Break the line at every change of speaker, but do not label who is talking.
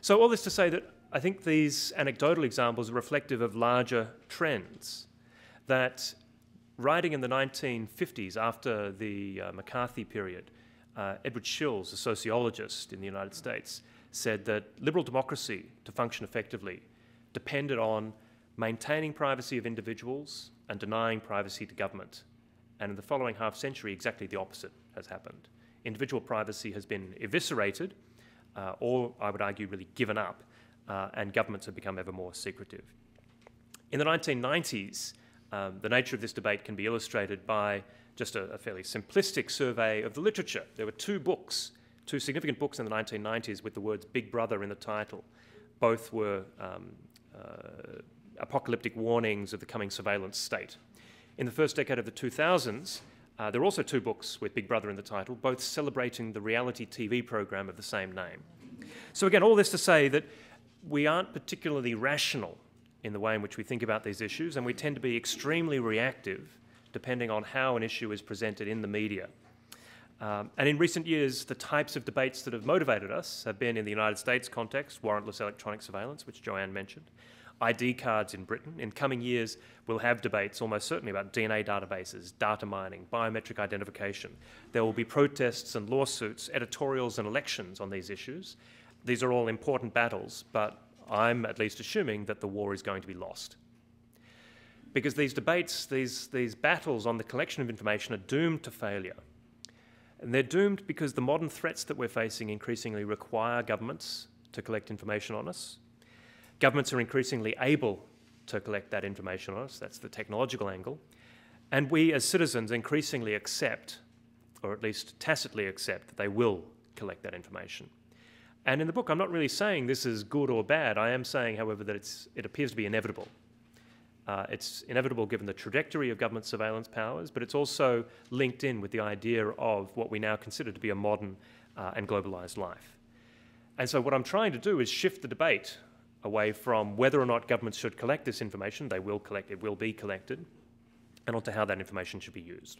So all this to say that I think these anecdotal examples are reflective of larger trends, that writing in the 1950s after the McCarthy period, Edward Shills, a sociologist in the United States, said that liberal democracy, to function effectively, depended on maintaining privacy of individuals and denying privacy to government. And in the following half century, exactly the opposite has happened. Individual privacy has been eviscerated, or I would argue really given up, and governments have become ever more secretive. In the 1990s, the nature of this debate can be illustrated by just a fairly simplistic survey of the literature. There were two significant books in the 1990s with the words Big Brother in the title. Both were apocalyptic warnings of the coming surveillance state. In the first decade of the 2000s, there were also two books with Big Brother in the title, both celebrating the reality TV program of the same name. So again, all this to say that we aren't particularly rational in the way in which we think about these issues, and we tend to be extremely reactive depending on how an issue is presented in the media. And in recent years, the types of debates that have motivated us have been in the United States context, warrantless electronic surveillance, which Joanne mentioned, ID cards in Britain. In coming years, we'll have debates almost certainly about DNA databases, data mining, biometric identification. There will be protests and lawsuits, editorials and elections on these issues. These are all important battles, but I'm at least assuming that the war is going to be lost. Because these debates, these battles on the collection of information are doomed to failure. And they're doomed because the modern threats that we're facing increasingly require governments to collect information on us. Governments are increasingly able to collect that information on us. That's the technological angle. And we as citizens increasingly accept, or at least tacitly accept, that they will collect that information. And in the book, I'm not really saying this is good or bad. I am saying, however, that it appears to be inevitable. It's inevitable given the trajectory of government surveillance powers, but it's also linked in with the idea of what we now consider to be a modern and globalized life. And so what I'm trying to do is shift the debate away from whether or not governments should collect this information. They will collect, it will be collected, and onto how that information should be used.